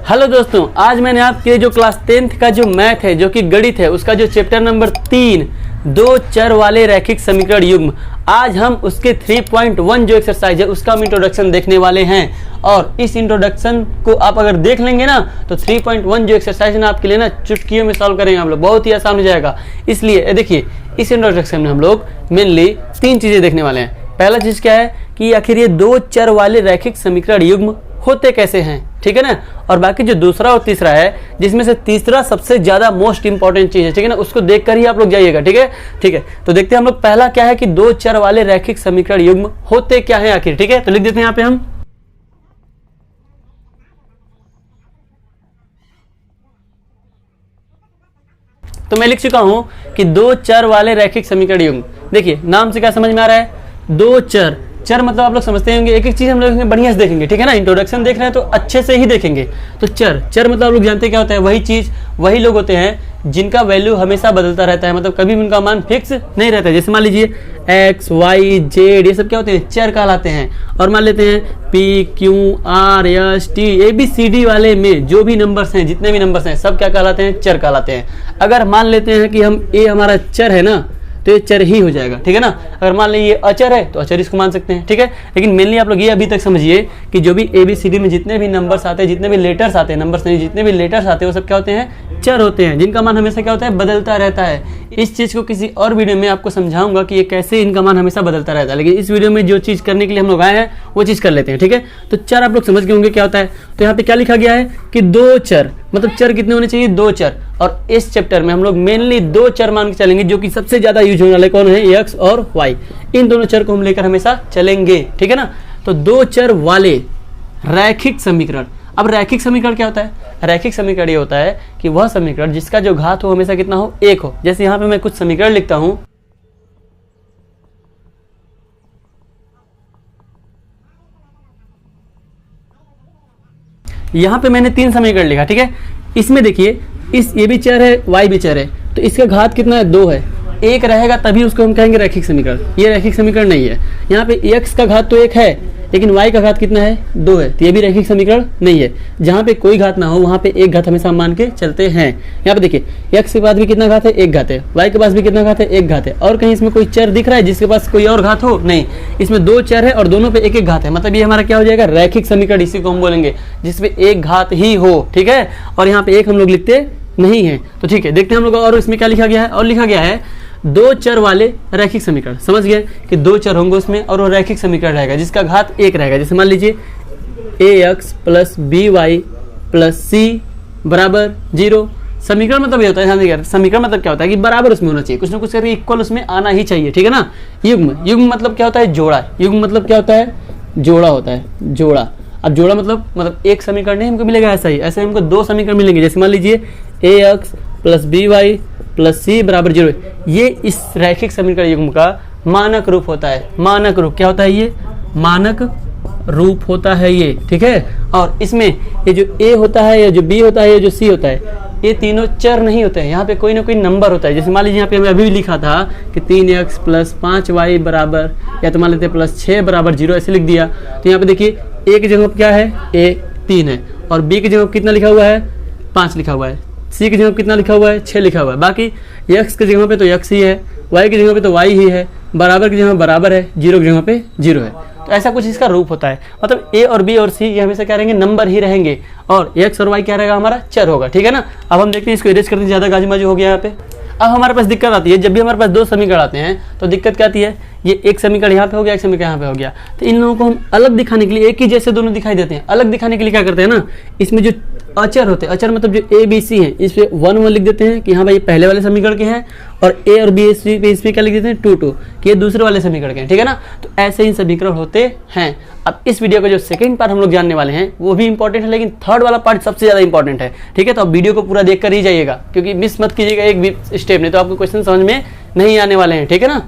Hello दोस्तों, आज मैंने आपके जो क्लास 10th का जो मैथ है जो कि गणित है उसका जो चैप्टर नंबर 3 दो चर वाले रैखिक समीकरण युग्म, आज हम उसके 3.1 जो एक्सरसाइज है उसका हम इंट्रोडक्शन देखने वाले हैं। और इस इंट्रोडक्शन को आप अगर देख लेंगे ना तो 3.1 जो एक्सरसाइज है ना आपके लिए ना चुटकियों में सॉल्व करेंगे हम लोग, बहुत ही आसान हो जाएगा। इसलिए देखिए इस इंट्रोडक्शन में हम लोग मेनली 3 चीजें देखने वाले हैं। पहला चीज क्या है कि आखिर ये दो चर वाले रैखिक समीकरण युग्म होते कैसे हैं, ठीक है ना। और बाकी जो दूसरा और तीसरा है, जिसमें से तीसरा सबसे ज्यादा मोस्ट इंपॉर्टेंट चीज है, ठीक है ना, उसको देखकर ही आप लोग जाइएगा, ठीक है। ठीक है, तो देखते हैं हम लोग पहला क्या है कि दो चर वाले रैखिक समीकरण युग्म होते क्या है आखिर, ठीक है। तो लिख देते हैं यहाँ पे हम, तो मैं लिख चुका हूं कि दो चर वाले रैखिक समीकरण युग्म। देखिए नाम से क्या समझ में आ रहा है, दो चर। चर मतलब आप लोग समझते होंगे, एक एक चीज हम लोग बढ़िया से देखेंगे, ठीक है ना। इंट्रोडक्शन देख रहे हैं तो अच्छे से ही देखेंगे। तो चर मतलब आप लोग जानते हैं क्या होता है, वही चीज वही लोग होते हैं जिनका वैल्यू हमेशा बदलता रहता है, मतलब कभी भी उनका मान फिक्स नहीं रहता है। जैसे मान लीजिए एक्स वाई जेड, ये सब क्या होते हैं, चर कहलाते हैं। और मान लेते हैं P Q R S T A B C D वाले में जो भी नंबर्स हैं, जितने भी नंबर्स हैं, सब क्या कहलाते हैं, चर कहलाते हैं। अगर मान लेते हैं कि हम ए हमारा चर है ना, तो ये चर ही हो जाएगा, ठीक है ना। अगर मान लीजिए अचर है तो अचर इसको मान सकते हैं, ठीक है। लेकिन मेनली आप लोग ये अभी तक समझिए कि जो भी ABCD में जितने भी नंबर्स आते हैं, जितने भी लेटर्स आते हैं, नंबर्स नहीं, जितने भी लेटर्स आते हैं वो सब क्या होते हैं, चर होते हैं, जिनका मान हमेशा क्या होता है, बदलता रहता है। इस चीज को किसी और वीडियो में आपको समझाऊंगा कि ये कैसे इनका मान हमेशा बदलता रहता है। लेकिन इस वीडियो में जो चीज करने के लिए हम लोग आए हैं वो चीज कर लेते हैं, ठीक है। तो चर आप लोग समझ गए होंगे क्या होता है। तो यहाँ पे क्या लिखा गया है कि दो चर, मतलब चर कितने होने चाहिए, दो चर। और इस चैप्टर में हम लोग मेनली दो चर मान के चलेंगे जो कि सबसे ज्यादा यूज होने वाले कौन है, एक्स और वाई। इन दोनों चर को हम लेकर हमेशा चलेंगे, ठीक है ना। तो दो चर वाले रैखिक समीकरण। अब रैखिक समीकरण क्या होता है, रैखिक समीकरण ये होता है कि वह समीकरण जिसका जो घात हो हमेशा कितना हो, एक हो। जैसे यहाँ पे मैं कुछ समीकरण लिखता हूं, यहाँ पे मैंने 3 समीकरण लिखा, ठीक है। इसमें देखिए ये भी चर है, वाई भी चर है, तो इसका घात कितना है, 2 है। एक रहेगा तभी उसको हम कहेंगे रैखिक समीकरण। ये रैखिक समीकरण नहीं है। यहाँ पे x का घात तो 1 है, लेकिन y का घात कितना है, 2 है, तो ये भी रैखिक समीकरण नहीं है। जहाँ पे कोई घात ना हो वहाँ पे एक घात हमेशा मान के चलते हैं। यहाँ पे देखिए x के पास भी कितना घात है, एक घात है, y के पास भी कितना घात है, एक घात है। और कहीं इसमें कोई चर दिख रहा है जिसके पास कोई और घात हो, नहीं। इसमें दो चर है और दोनों पे एक एक घात है, मतलब ये हमारा क्या हो जाएगा, रैखिक समीकरण। इसी को हम बोलेंगे जिसपे एक घात ही हो, ठीक है। और यहाँ पे एक हम लोग लिखते नहीं है, तो ठीक है। देखते हैं हम लोग और इसमें क्या लिखा गया है। और लिखा गया है दो चर वाले रैखिक समीकरण। समझ गए कि दो चर होंगे उसमें और वो रैखिक समीकरण रहेगा जिसका घात 1 रहेगा। जैसे मान लीजिए ax plus by plus c बराबर 0। समीकरण मतलब ये होता है, समीकरण मतलब क्या होता है कि बराबर उसमें होना चाहिए, कुछ ना कुछ करके इक्वल उसमें आना ही चाहिए, ठीक है ना। युग्म मतलब क्या होता है, जोड़ा। युग्म मतलब क्या होता है, जोड़ा होता है, जोड़ा। अब जोड़ा मतलब एक समीकरण नहीं हमको मिलेगा ऐसा ही, ऐसे हमको 2 समीकरण मिलेंगे। जैसे मान लीजिए ax plus by plus c बराबर 0। ये इस रैखिक समीकरण युग्म का मानक रूप होता है। मानक रूप क्या होता है, ये मानक रूप होता है ये, ठीक है। और इसमें ये जो a होता है, या जो b होता है, या जो c होता है, ये तीनों चर नहीं होते हैं। यहाँ पे कोई ना कोई नंबर होता है। जैसे मान लीजिए यहाँ पे हमें अभी भी लिखा था कि 3x प्लस 5y बराबर, या तो मान लेते हैं प्लस 6 बराबर 0, ऐसे लिख दिया। तो यहाँ पे देखिए a की जगह पर क्या है, a 3 है, और b की जगह पर कितना लिखा हुआ है, 5 लिखा हुआ है, c की जगह कितना लिखा हुआ है, 6 लिखा हुआ है। बाकी x की जगह पे तो x ही है, y की जगह पे तो y ही है, बराबर की जगह बराबर है, 0 की जगह पे 0 है। तो ऐसा कुछ इसका रूप होता है। मतलब a और b और c ये हमेशा क्या रहेंगे, नंबर ही रहेंगे, और x और y क्या रहेगा, हमारा चर होगा, ठीक है ना। अब हम देखते हैं, इसको इरेज करते हैं, ज्यादा गाजीबाजी हो गया यहाँ पे। अब हमारे पास दिक्कत आती है, जब भी हमारे पास 2 समीकरण आते हैं तो दिक्कत क्या आती है, ये एक समीकरण यहाँ पे हो गया, एक समीकरण यहाँ पे हो गया, तो इन लोगों को हम अलग दिखाने के लिए, एक ही जैसे दोनों दिखाई देते हैं, अलग दिखाने के लिए क्या करते हैं ना, इसमें जो अचर होते हैं, अचर मतलब जो ABC है, इस पे 1 1 लिख देते हैं कि हाँ भाई ये पहले वाले समीकरण के हैं, और A और B इस पे क्या लिख देते हैं 2 2 कि ये दूसरे वाले समीकरण के हैं, ठीक है ना। तो ऐसे ही समीकरण होते हैं। अब इस वीडियो का जो सेकंड पार्ट हम लोग जानने वाले हैं वो भी इंपॉर्टेंट है, लेकिन थर्ड वाला पार्ट सबसे ज्यादा इंपॉर्टेंट है, ठीक है। तो अब वीडियो को पूरा देख कर ही जाइएगा, क्योंकि मिस मत कीजिएगा एक भी स्टेप, नहीं तो आपको क्वेश्चन समझ में नहीं आने वाले हैं, ठीक है ना।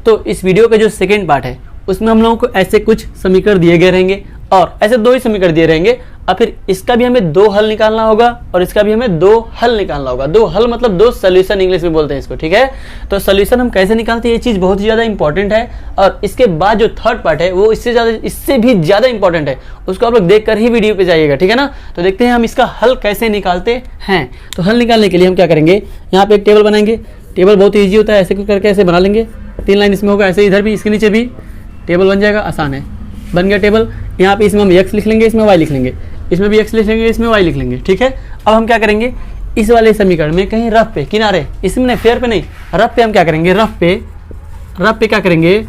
तो इस वीडियो का जो सेकंड पार्ट है उसमें हम लोगों को ऐसे कुछ समीकरण दिए गए रहेंगे, और ऐसे 2 ही समीकरण दिए रहेंगे, और फिर इसका भी हमें 2 हल निकालना होगा और इसका भी हमें 2 हल निकालना होगा। 2 हल मतलब 2 सोल्यूशन इंग्लिश में बोलते हैं इसको, ठीक है। तो सोल्यूशन हम कैसे निकालते हैं, ये चीज़ बहुत ही ज़्यादा इंपॉर्टेंट है। और इसके बाद जो थर्ड पार्ट है वो इससे भी ज़्यादा इंपॉर्टेंट है, उसको आप लोग देख कर ही वीडियो पे जाइएगा, ठीक है ना। तो देखते हैं हम इसका हल कैसे निकालते हैं। तो हल निकालने के लिए हम क्या करेंगे, यहाँ पे एक टेबल बनाएंगे। टेबल बहुत ईजी होता है, ऐसे करके ऐसे बना लेंगे, 3 लाइन इसमें होगा, ऐसे इधर भी इसके नीचे भी टेबल बन जाएगा, आसान है। बन गया टेबल। यहाँ पे इसमें हम x लिख लेंगे, इसमें y लिख लेंगे, इसमें भी x लिख लेंगे, इसमें y लिख लेंगे, ठीक है। अब हम क्या करेंगे, इस वाले समीकरण में कहीं रफ पे किनारे, इसमें नहीं, फेयर पे नहीं, रफ पे हम क्या करेंगे, रफ पे क्या करेंगे,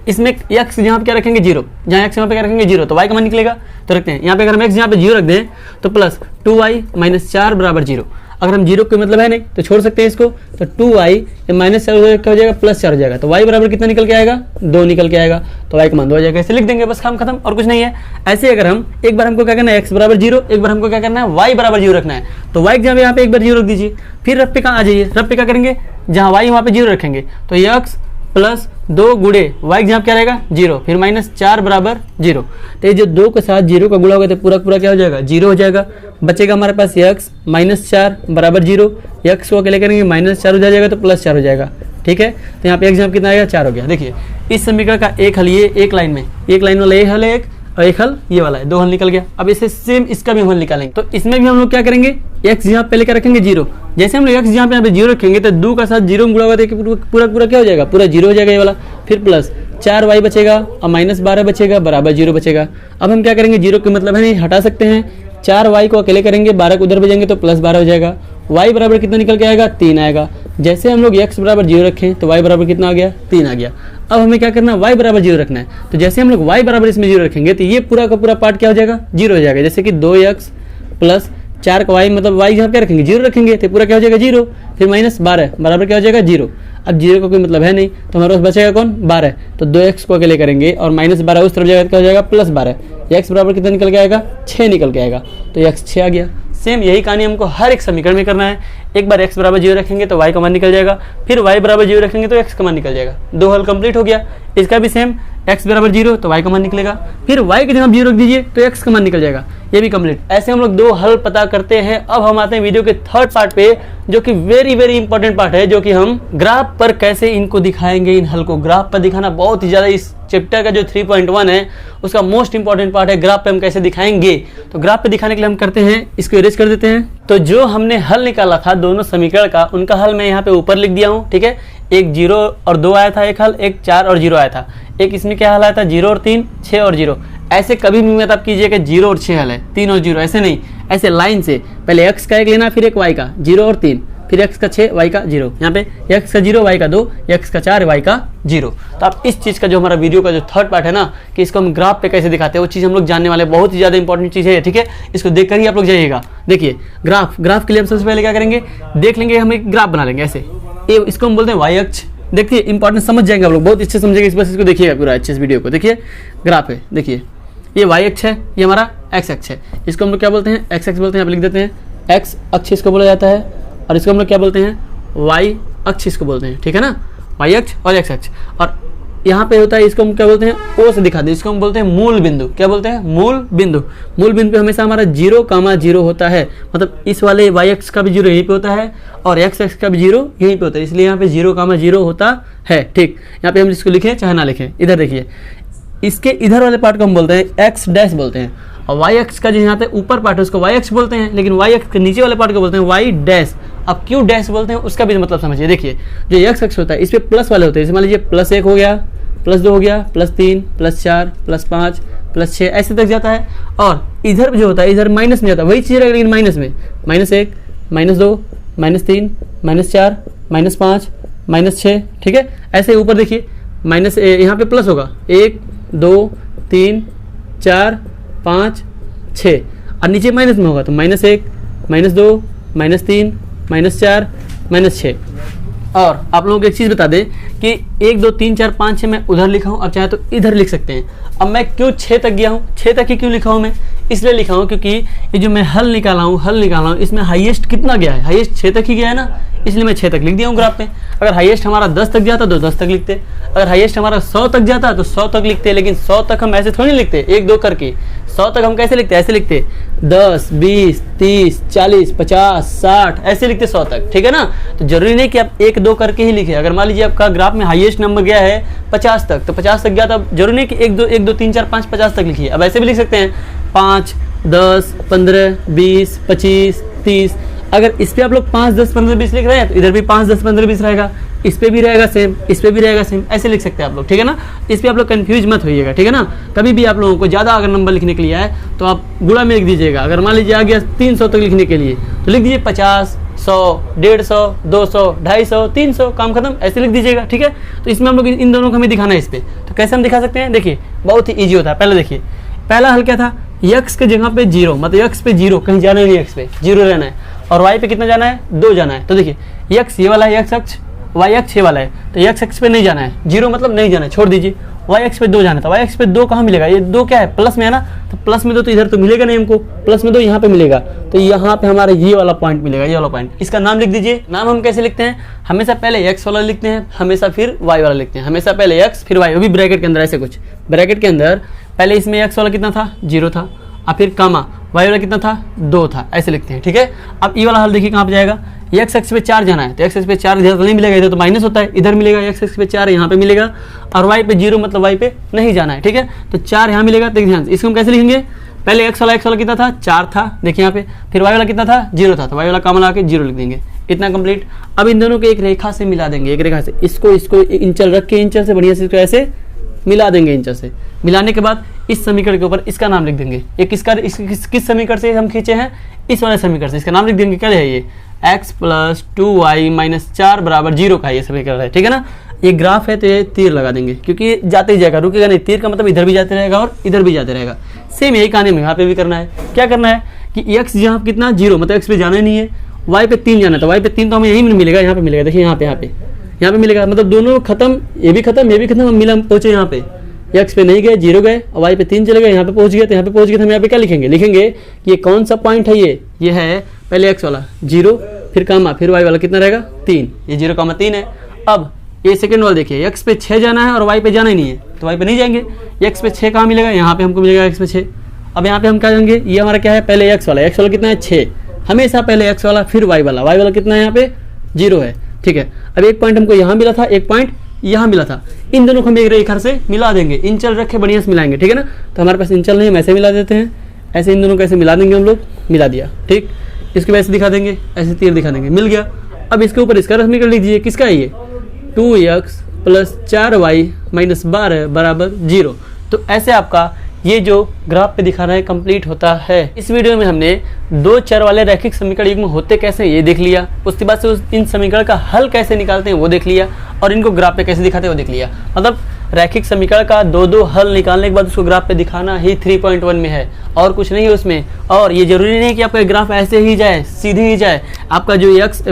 इसमें x यहाँ पे क्या रखेंगे 0, जहाँ x यहाँ पे क्या रखेंगे 0, तो y का मान निकलेगा। तो रखते हैं यहाँ पे, अगर हम x यहाँ पे 0 रख दें तो प्लस 2y - 4 बराबर 0। अगर हम 0 कोई मतलब है नहीं तो छोड़ सकते हैं इसको, तो 2y -4 क्या हो जाएगा, +4 हो जाएगा। तो y बराबर कितना निकल के आएगा, 2 निकल के आएगा। तो y का मान 2 हो जाएगा, ऐसे लिख देंगे, बस काम खत्म, और कुछ नहीं है। ऐसे अगर हम एक बार हमको क्या करना है, x बराबर 0, एक बार हमको क्या करना है, y बराबर 0 रखना है, तो y जहाँ यहाँ पे एक बार 0 रख दीजिए। फिर रफ पे कहाँ आ जाइए, रफ पे क्या करेंगे, जहाँ y वहाँ पे 0 रखेंगे, तो x प्लस 2 गुणे y जहाँ क्या रहेगा 0, फिर -4 बराबर 0। तो ये जो 2 के साथ 0 का गुणा होगा तो पूरा पूरा क्या हो जाएगा, 0 हो जाएगा। बचेगा हमारे पास x -4 बराबर 0, x को अकेले करेंगे -4 हो जाएगा तो +4 हो जाएगा, ठीक है। तो यहाँ पे x जहाँ कितना आएगा 4 हो गया। देखिए इस समीकरण का एक हल, ये एक लाइन में, एक लाइन वाला ये हल है एक, और एक हल ये वाला है, 2 हल निकल गया। अब इसे सेम इसका भी हम हल निकालेंगे। तो इसमें भी हम लोग क्या करेंगे, x यहाँ पहले क्या रखेंगे 0, जैसे हम लोग x यहाँ पे 0 रखेंगे तो 2 का साथ 0 में गुणा होगा तो पूरा पूरा क्या हो जाएगा, पूरा 0 हो जाएगा ये वाला। फिर प्लस 4y बचेगा और -12 बचेगा बराबर 0 बचेगा। अब हम क्या करेंगे, 0 के मतलब है नहीं, हटा सकते हैं, 4y को अकेले करेंगे, 12 को उधर भेजेंगे तो +12 हो जाएगा। y बराबर कितना निकल के आएगा, 3 आएगा। जैसे हम लोग x बराबर 0 रखें तो y बराबर कितना आ गया, 3 आ गया। अब हमें क्या करना है, y बराबर 0 रखना है। तो जैसे हम लोग y बराबर इसमें 0 रखेंगे तो ये पूरा का पूरा पार्ट क्या हो जाएगा, 0 हो जाएगा। जैसे कि 2x प्लस 4 का y, मतलब y यहाँ क्या रखेंगे 0 रखेंगे तो पूरा क्या हो जाएगा 0, फिर -12 बराबर क्या हो जाएगा 0। अब 0 का कोई मतलब है नहीं तो हमारे पास बचेगा कौन, 12। तो 2x को अकेले करेंगे और -12 उस तरफ जाएगा तो क्या हो जाएगा +12। x बराबर कितना निकल के आएगा, 6 निकल के आएगा। तो x 6 आ गया। सेम यही कहानी हमको हर एक समीकरण में करना है। एक बार x बराबर 0 रखेंगे तो y का मान निकल जाएगा, फिर y बराबर 0 रखेंगे तो x का मान निकल जाएगा। 2 हल कंप्लीट हो गया। इसका भी सेम, x बराबर 0 तो y का मान निकलेगा, फिर y के जगह 0 रख दीजिए तो x का मान निकल जाएगा। ये भी कंप्लीट। ऐसे हम लोग 2 हल पता करते हैं। अब हम आते हैं वीडियो के थर्ड पार्ट पे, जो कि वेरी वेरी इंपॉर्टेंट पार्ट है, जो कि हम ग्राफ पर कैसे इनको दिखाएंगे। इन हल को ग्राफ पर दिखाना बहुत ही ज्यादा, इस चैप्टर का जो 3.1 है उसका मोस्ट इंपॉर्टेंट पार्ट है। ग्राफ पे हम कैसे दिखाएंगे, तो ग्राफ पे दिखाने के लिए हम करते हैं, इसको इरेज कर देते हैं। तो जो हमने हल निकाला था दोनों समीकरण का, उनका हल मैं यहाँ पे ऊपर लिख दिया हूँ, ठीक है। एक 0 और 2 आया था एक हल, एक 4 और 0 आया था। एक इसमें क्या हल आया था, 0 और 3, 6 और 0। ऐसे कभी भी मत आप कीजिए कि 0 और 6 हल है, 3 और 0, ऐसे नहीं। ऐसे लाइन से पहले x का एक लेना, फिर एक y का, 0 और 3, फिर x का 6, y का 0। यहाँ पे x का 0, y का 2, x का 4, y का 0। तो आप इस चीज़ का जो हमारा वीडियो का जो थर्ड पार्ट है ना, कि इसको हम ग्राफ पे कैसे दिखाते हैं, वो चीज़ हम लोग जानने वाले। बहुत ही ज़्यादा इंपॉर्टेंट चीज़ है, ठीक है। इसको देखकर ही आप लोग जाइएगा। देखिए ग्राफ के लिए हम सबसे पहले क्या करेंगे, देख लेंगे, हम एक ग्राफ बना लेंगे ऐसे। ये इसको हम बोलते हैं y अक्ष। देखिए इंपॉर्टेंट समझ जाएंगे आप लोग, बहुत अच्छे समझेंगे इस बस इसको देखिएगा पूरा अच्छे से वीडियो को। देखिए ग्राफ है, देखिए ये y अक्ष है, ये हमारा x अक्ष है। इसको हम लोग क्या बोलते हैं, x अक्ष बोलते हैं। आप लिख देते हैं x अक्ष इसको बोला जाता है, और इसको हम लोग क्या बोलते हैं, y अक्ष इसको बोलते हैं, ठीक है ना। y अक्ष और x अक्ष। और यहाँ पे होता है, इसको हम क्या बोलते हैं, o से दिखा दे, इसको हम बोलते हैं मूल बिंदु। क्या बोलते हैं, मूल बिंदु। मूल बिंदु पे हमेशा हमारा 0,0 होता है, मतलब इस वाले y अक्ष का भी 0 यहीं पे होता है और x अक्ष का भी 0 यहीं पे होता है, इसलिए यहाँ पे 0,0 होता है, ठीक। यहाँ पे हम इसको लिखें चाहे ना लिखें, इधर देखिए, इसके इधर वाले पार्ट को हम बोलते हैं x डैश बोलते हैं, और y अक्ष का जो यहाँ पे ऊपर पार्ट है उसको y अक्ष बोलते हैं, लेकिन y अक्ष के नीचे वाले पार्ट को बोलते हैं y डैश। अब क्यों डैश बोलते हैं उसका भी मतलब समझिए। देखिए जो x अक्ष होता है इस पे प्लस वाले होते हैं, जैसे मान लीजिए +1 हो गया, +2 हो गया, +3, +4, +5, +6 ऐसे तक जाता है। और इधर जो होता है, इधर माइनस में जाता है, वही चीज़ रहेगा लेकिन माइनस में, -1, -2, -3, -4, -5, -6, ठीक है। ऐसे ऊपर देखिए माइनस, यहाँ पे प्लस होगा, 1, 2, 3, 4, 5, 6, और नीचे माइनस में होगा तो -1, -2, -3, -4, -6। और आप लोगों को एक चीज़ बता दें कि 1, 2, 3, 4, 5, 6 मैं उधर लिखा हूँ, अब चाहे तो इधर लिख सकते हैं। अब मैं क्यों 6 तक गया हूँ, 6 तक ही क्यों लिखा हूँ मैं, इसलिए लिखा हूँ क्योंकि ये जो मैं हल निकाला हूँ इसमें हाईएस्ट कितना गया है, हाईएस्ट 6 तक ही गया है ना, इसलिए मैं 6 तक लिख दिया हूँ ग्राफ पे। अगर हाईएस्ट हमारा 10 तक जाता तो 10 तक लिखते, अगर हाईएस्ट हमारा 100 तक जाता तो 100 तक लिखते, लेकिन 100 तक हम ऐसे थोड़ी लिखते 1, 2 करके। 100 तक हम कैसे लिखते हैं, ऐसे लिखते 10, 20, 30, 40, 50, 60 ऐसे लिखते 100 तक, ठीक है ना। तो जरूरी नहीं कि आप 1, 2 करके ही लिखे। अगर मान लीजिए आपका ग्राफ में हाईएस्ट नंबर गया है 50 तक, तो 50 तक गया तो जरूरी नहीं कि 1, 2, 3, 4, 5, 50 तक लिखिए। अब ऐसे भी लिख सकते हैं 5, 10, 15, 20, 25, 30। अगर इस पे आप लोग 5, 10, 15, 20 लिख रहे हैं तो इधर भी 5, 10, 15, 20 रहेगा, इस पे भी रहेगा सेम, इस पे भी रहेगा सेम, ऐसे लिख सकते हैं आप लोग, ठीक है ना। इस पे आप लोग कंफ्यूज मत होइएगा, ठीक है ना। कभी भी आप लोगों को ज़्यादा अगर नंबर लिखने के लिए आए तो आप गुणा में लिख दीजिएगा। अगर मान लीजिए आ गया 300 तक लिखने के लिए तो लिख दीजिए 50, 100, 150, 200, 250, 300, काम खत्म, ऐसे लिख दीजिएगा, ठीक है। तो इसमें हम लोग इन दोनों को हमें दिखाना है इस पे, तो कैसे हम दिखा सकते हैं, देखिए बहुत ही ईजी होता है। पहले देखिए, पहला हल क्या था, x के जगह पे 0, मतलब x पे 0, कहीं जाना नहीं, x पे 0 रहना है, और y पे कितना जाना है, 2 जाना है। तो देखिए x ये वाला है x अक्ष, y अक्ष ये वाला है, तो x अक्ष पे नहीं जाना है, 0 मतलब नहीं जाना है, छोड़ दीजिए। y अक्ष पे 2 जाना है, तो y अक्ष पे 2 कहाँ मिलेगा, ये 2 क्या है, प्लस में है ना, तो प्लस में 2 तो इधर तो मिलेगा नहीं हमको, प्लस में 2 यहाँ पे मिलेगा, तो यहाँ पे हमारा ये वाला पॉइंट मिलेगा, ये वाला पॉइंट। इसका नाम लिख दीजिए। नाम हम कैसे लिखते हैं, हमेशा पहले x वाला लिखते हैं, हमेशा फिर y वाला लिखते हैं, हमेशा पहले x फिर y, वो भी ब्रैकेट के अंदर, ऐसे कुछ ब्रैकेट के अंदर। पहले इसमें x वाला कितना था, 0 था, और फिर कामा y वाला कितना था, 2 था, ऐसे लिखते हैं, ठीक है। अब ये वाला हल देखिए कहाँ पे जाएगा, x अक्ष पे 4 जाना है, तो x अक्ष पे 4 इधर तो नहीं मिलेगा, इधर तो माइनस होता है, इधर मिलेगा, x अक्ष पे 4 यहाँ पे मिलेगा, और y पे 0 मतलब y पे नहीं जाना है, ठीक है। तो 4 यहाँ मिलेगा, तो ध्यान से इसको हम कैसे लिखेंगे, पहले x वाला कितना था, 4 था, देखिए यहाँ पे, फिर y वाला कितना था, 0 था, तो y वाला कामा लगा के 0 लिख देंगे, इतना कंप्लीट। अब इन दोनों को एक रेखा से मिला देंगे, एक रेखा से, इसको इंचल रख के, इंचल से बढ़िया से इसको ऐसे मिला देंगे, इंचल से मिलाने के बाद इस समीकरण के ऊपर इसका नाम लिख देंगे। ये किस समीकरण से हम खींचे हैं, इस वाले समीकरण से, इसका नाम लिख देंगे, क्या है ये, x + 2y - 4 = 0 का ये समीकरण है, ठीक है ना। ये ग्राफ है तो ये तीर लगा देंगे, क्योंकि ये जाते ही जाएगा, रुकेगा नहीं, तीर का मतलब इधर भी जाते रहेगा और इधर भी जाते रहेगा। सेम यही कहानी में यहाँ पे भी करना है। क्या करना है कि x जहाँ कितना 0, मतलब x पे जाना ही नहीं है, y पे 3 जाना है, तो y पे 3 तो हमें यहीं मिलेगा, यहाँ पे मिलेगा, देखिए यहाँ पे मिलेगा, मतलब दोनों खत्म, ये भी खत्म, ये भी खत्म, हम मिला पहुंचे यहाँ पे, x पे नहीं गए, 0 गए, और y पे 3 चले गए, यहाँ पे पहुंच गए, तो यहाँ पे पहुंच गए, तो हम यहाँ पे क्या लिखेंगे कि ये कौन सा पॉइंट है, ये है पहले x वाला 0, फिर कामा, फिर y वाला कितना रहेगा 3, ये 0,3 है। अब ये सेकंड वाला देखिए, x पे 6 जाना है और y पे जाना ही नहीं है, तो y पे नहीं जाएंगे, x पे 6 कहाँ मिलेगा, यहाँ पे हमको मिलेगा x पे 6। अब यहाँ पे हम क्या करेंगे, ये हमारा क्या है, पहले x वाला कितना है 6, हमेशा पहले x वाला फिर y वाला कितना है, यहाँ पे 0 है, ठीक है। अब एक पॉइंट हमको यहाँ मिला था, एक पॉइंट यहाँ मिला था, इन दोनों को हम एक रेखा से मिला देंगे, इंचल रखे बढ़िया से मिलाएंगे, ठीक है ना। तो हमारे पास इंचल नहीं, हम ऐसे मिला देते हैं, ऐसे इन दोनों को ऐसे मिला देंगे हम लोग, मिला दिया, ठीक। इसको वैसे दिखा देंगे, ऐसे तीर दिखा देंगे, मिल गया। अब इसके ऊपर इसका समीकरण लिख दीजिए, किसका है ये, 2x + 4y - 12 = 0। तो ऐसे आपका ये जो ग्राफ पे दिखा रहा है कंप्लीट होता है। इस वीडियो में हमने 2 चर वाले रैखिक समीकरण युग्म होते कैसे ये देख लिया, उसके बाद से इन समीकरण का हल कैसे निकालते हैं वो देख लिया, और इनको ग्राफ पे कैसे दिखाते हैं वो देख लिया। मतलब रैखिक समीकरण का 2 हल निकालने के बाद उसको ग्राफ पे दिखाना ही 3.1 में है, और कुछ नहीं है उसमें। और ये जरूरी नहीं है कि आपका ग्राफ ऐसे ही जाए, सीधे ही जाए, आपका जो y अक्ष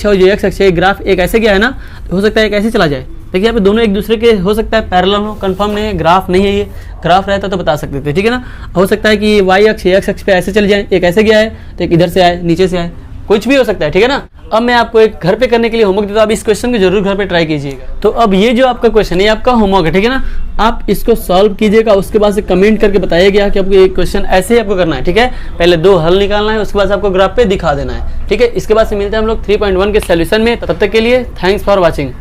है, जो x अक्ष है, ग्राफ एक ऐसे गया है ना, तो हो सकता है एक ऐसे चला जाए। देखिए यहाँ पे दोनों एक दूसरे के हो सकता है पैरेलल हो, कंफर्म नहीं है, ग्राफ नहीं है, ये ग्राफ रहता तो बता सकते थे, ठीक है ना। हो सकता है कि y अक्ष x अक्ष पे ऐसे चले जाए, एक ऐसे गया है तो एक इधर से आए, नीचे से आए, कुछ भी हो सकता है, ठीक है ना। अब मैं आपको एक घर पे करने के लिए होमवर्क देता हूँ, आप इस क्वेश्चन को जरूर घर पे ट्राई कीजिएगा। तो अब ये जो आपका क्वेश्चन है, ये आपका होमवर्क है, ठीक है ना। आप इसको सॉल्व कीजिएगा, उसके बाद से कमेंट करके बताइएगा कि आपको ये क्वेश्चन ऐसे ही आपको करना है, ठीक है। पहले 2 हल निकालना है, उसके बाद आपको ग्राफ पे दिखा देना है, ठीक है। इसके बाद से मिलते हैं हम लोग 3.1 के सोल्यूशन में। तब तक के लिए थैंक्स फॉर वॉचिंग।